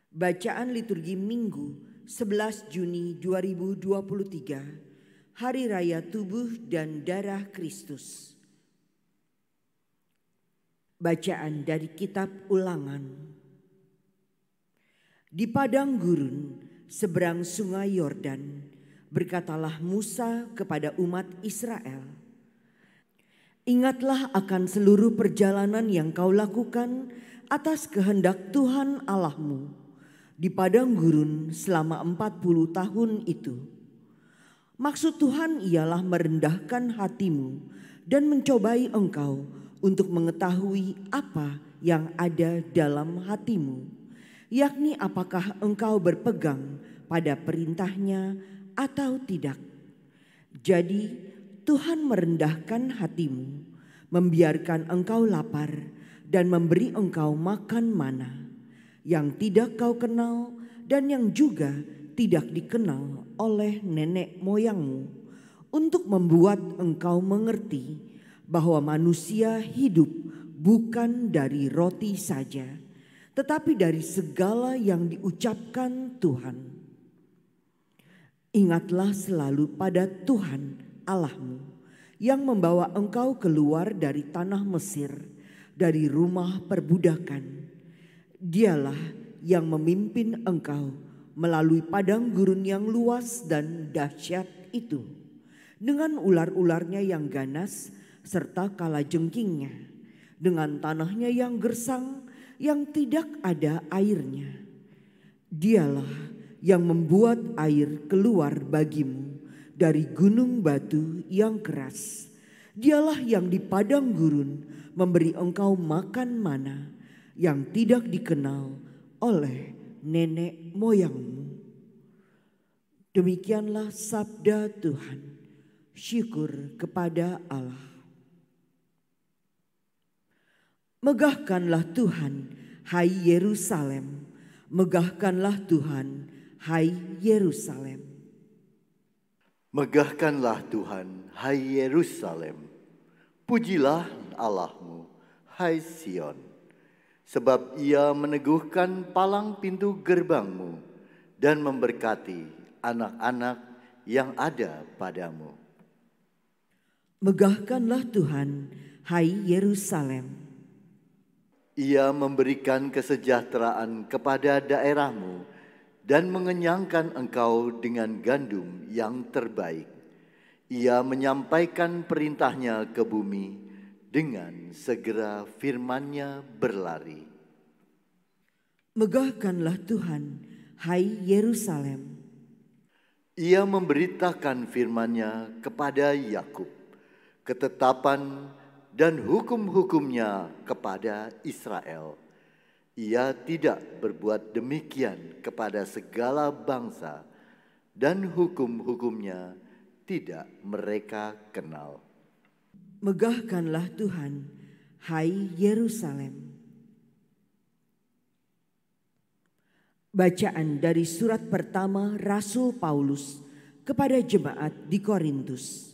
Bacaan liturgi Minggu 11 Juni 2023, Hari Raya Tubuh dan Darah Kristus. Bacaan dari Kitab Ulangan. Di padang gurun, seberang sungai Yordan, berkatalah Musa kepada umat Israel, "Ingatlah akan seluruh perjalanan yang kau lakukan atas kehendak Tuhan Allahmu di padang gurun selama 40 tahun itu. Maksud Tuhan ialah merendahkan hatimu dan mencobai engkau untuk mengetahui apa yang ada dalam hatimu, yakni apakah engkau berpegang pada perintahnya atau tidak. Jadi Tuhan merendahkan hatimu, membiarkan engkau lapar dan memberi engkau makan mana yang tidak kau kenal dan yang juga tidak dikenal oleh nenek moyangmu, untuk membuat engkau mengerti bahwa manusia hidup bukan dari roti saja, tetapi dari segala yang diucapkan Tuhan. Ingatlah selalu pada Tuhan Allahmu yang membawa engkau keluar dari tanah Mesir, dari rumah perbudakan. Dialah yang memimpin engkau melalui padang gurun yang luas dan dahsyat itu, dengan ular-ularnya yang ganas serta kalajengkingnya, dengan tanahnya yang gersang yang tidak ada airnya. Dialah yang membuat air keluar bagimu dari gunung batu yang keras. Dialah yang di padang gurun memberi engkau makan mana yang tidak dikenal oleh nenek moyangmu." Demikianlah sabda Tuhan. Syukur kepada Allah. Megahkanlah Tuhan, hai Yerusalem. Megahkanlah Tuhan, hai Yerusalem. Megahkanlah Tuhan, hai Yerusalem. Pujilah Allahmu, hai Sion. Sebab ia meneguhkan palang pintu gerbangmu dan memberkati anak-anak yang ada padamu. Megahkanlah Tuhan, hai Yerusalem. Ia memberikan kesejahteraan kepada daerahmu dan mengenyangkan engkau dengan gandum yang terbaik. Ia menyampaikan perintahnya ke bumi, dengan segera firman-Nya berlari. Megahkanlah Tuhan, hai Yerusalem. Ia memberitakan firman-Nya kepada Yakub, ketetapan dan hukum-hukumnya kepada Israel. Ia tidak berbuat demikian kepada segala bangsa, dan hukum-hukumnya tidak mereka kenal. Megahkanlah Tuhan, hai Yerusalem. Bacaan dari surat pertama Rasul Paulus kepada jemaat di Korintus.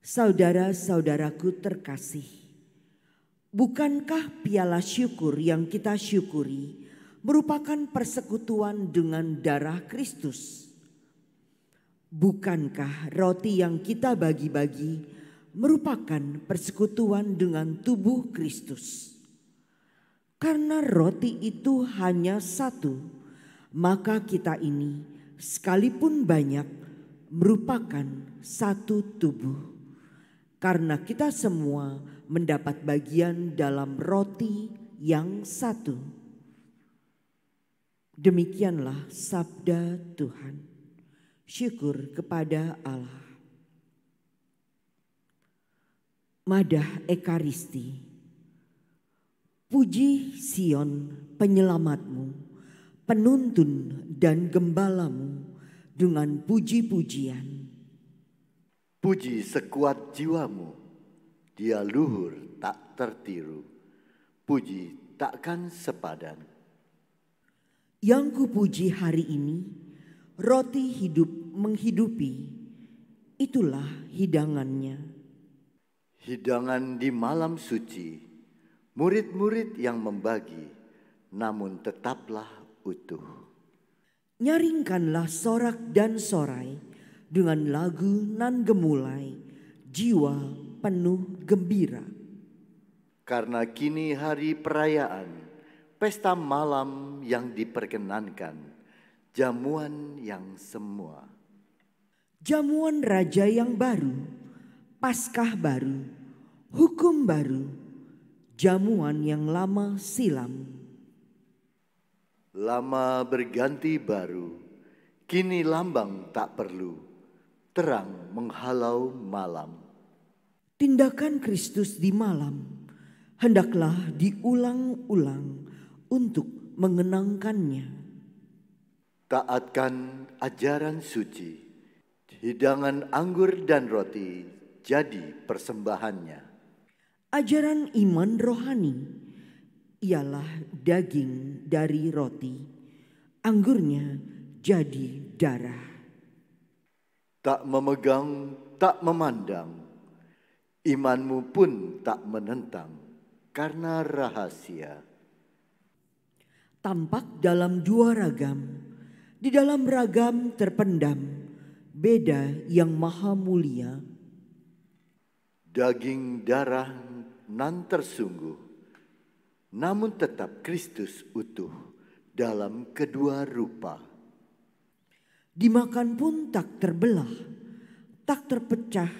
Saudara-saudaraku terkasih, bukankah piala syukur yang kita syukuri merupakan persekutuan dengan darah Kristus? Bukankah roti yang kita bagi-bagi merupakan persekutuan dengan tubuh Kristus? Karena roti itu hanya satu, maka kita ini sekalipun banyak merupakan satu tubuh. Karena kita semua mendapat bagian dalam roti yang satu. Demikianlah sabda Tuhan. Syukur kepada Allah. Madah Ekaristi. Puji Sion penyelamatmu, penuntun dan gembalamu dengan puji-pujian. Puji sekuat jiwamu, dia luhur tak tertiru, puji takkan sepadan. Yang kupuji hari ini, roti hidup menghidupi, itulah hidangannya. Hidangan di malam suci, murid-murid yang membagi, namun tetaplah utuh. Nyaringkanlah sorak dan sorai dengan lagu nan gemulai, jiwa penuh gembira. Karena kini hari perayaan, pesta malam yang diperkenankan, jamuan yang semua. Jamuan raja yang baru, Paskah baru, hukum baru, jamuan yang lama silam. Lama berganti baru, kini lambang tak perlu, terang menghalau malam. Tindakan Kristus di malam, hendaklah diulang-ulang untuk mengenangkannya. Taatkan ajaran suci, hidangan anggur dan roti jadi persembahannya. Ajaran iman rohani ialah daging dari roti, anggurnya jadi darah. Tak memegang, tak memandang, imanmu pun tak menentang karena rahasia. Tampak dalam dua ragam, di dalam ragam terpendam, beda yang maha mulia. Daging darah nan tersungguh, namun tetap Kristus utuh dalam kedua rupa. Dimakan pun tak terbelah, tak terpecah,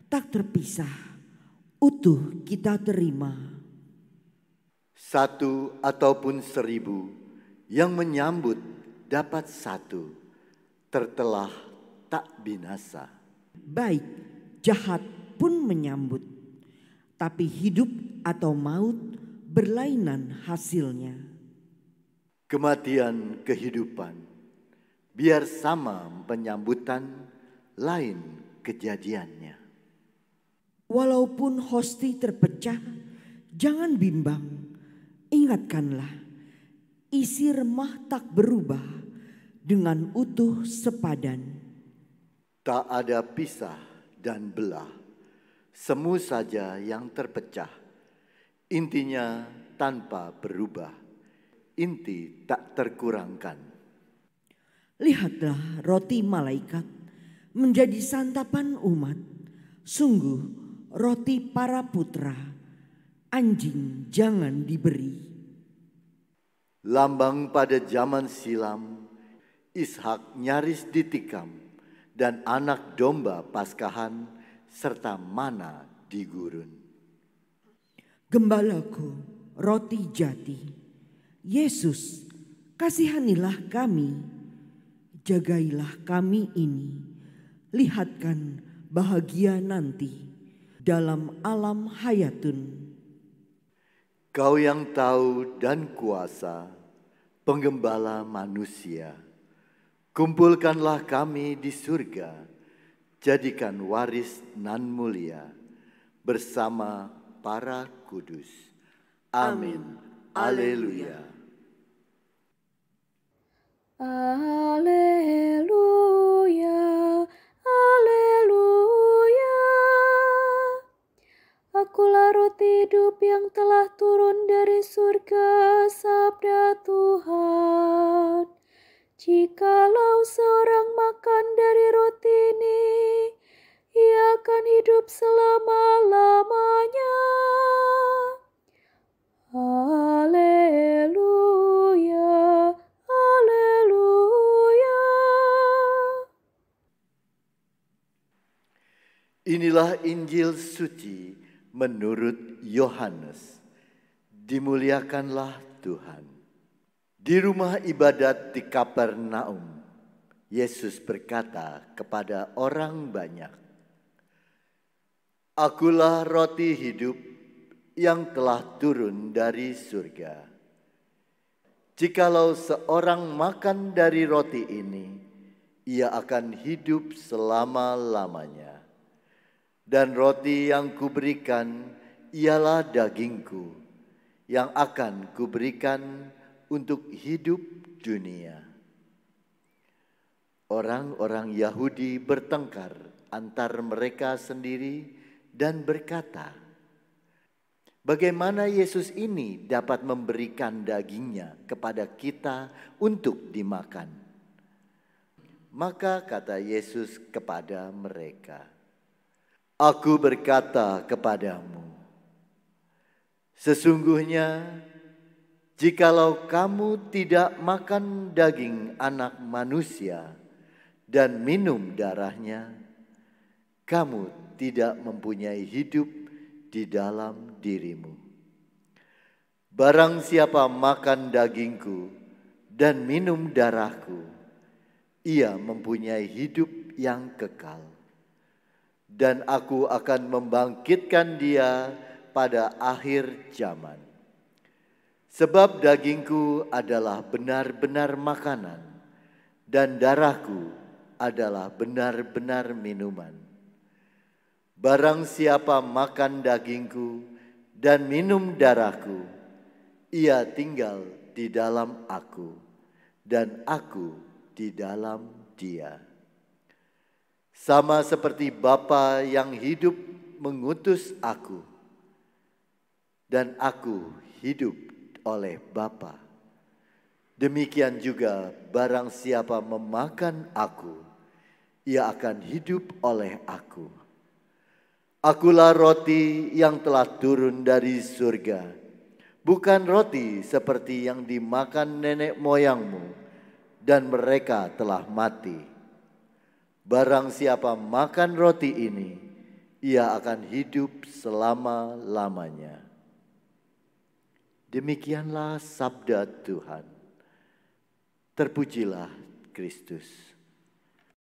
tak terpisah, utuh kita terima. Satu ataupun 1000 yang menyambut dapat satu, tertelah tak binasa. Baik, jahat pun menyambut, tapi hidup atau maut berlainan hasilnya. Kematian kehidupan, biar sama penyambutan, lain kejadiannya. Walaupun hosti terpecah, jangan bimbang, ingatkanlah, isi remah tak berubah dengan utuh sepadan. Tak ada pisah dan belah, semu saja yang terpecah. Intinya tanpa berubah, inti tak terkurangkan. Lihatlah roti malaikat menjadi santapan umat, sungguh roti para putra, anjing jangan diberi. Lambang pada zaman silam, Ishak nyaris ditikam, dan anak domba Paskahan serta mana di gurun. Gembalaku, roti jati, Yesus, kasihanilah kami, jagailah kami ini, lihatkan bahagia nanti dalam alam hayatun. Kau yang tahu dan kuasa, penggembala manusia, kumpulkanlah kami di surga, jadikan waris nan mulia bersama para kudus. Amin. Haleluya. Haleluya, haleluya. Akulah roti hidup yang telah turun dari surga, sabda Tuhan. Jikalau seorang makan dari roti ini, ia akan hidup selama-lamanya. Haleluya, haleluya. Inilah Injil suci menurut Yohanes. Dimuliakanlah Tuhan. Di rumah ibadat di Kapernaum, Yesus berkata kepada orang banyak, "Akulah roti hidup yang telah turun dari surga. Jikalau seorang makan dari roti ini, ia akan hidup selama-lamanya. Dan roti yang kuberikan ialah dagingku, yang akan kuberikan untuk hidup dunia." Orang-orang Yahudi bertengkar antar mereka sendiri dan berkata, Bagaimana Yesus ini dapat memberikan dagingnya kepada kita untuk dimakan? Maka kata Yesus kepada mereka, "Aku berkata kepadamu, sesungguhnya jikalau kamu tidak makan daging Anak Manusia dan minum darahnya, kamu tidak mempunyai hidup di dalam dirimu. Barang siapa makan dagingku dan minum darahku, ia mempunyai hidup yang kekal. Dan aku akan membangkitkan dia pada akhir zaman. Sebab dagingku adalah benar-benar makanan, dan darahku adalah benar-benar minuman. Barang siapa makan dagingku dan minum darahku, ia tinggal di dalam aku, dan aku di dalam dia. Sama seperti Bapa yang hidup mengutus aku, dan aku hidup oleh Bapa. Demikian juga barang siapa memakan aku, ia akan hidup oleh aku. Akulah roti yang telah turun dari surga, bukan roti seperti yang dimakan nenek moyangmu, dan mereka telah mati. Barang siapa makan roti ini, ia akan hidup selama-lamanya." Demikianlah sabda Tuhan. Terpujilah Kristus.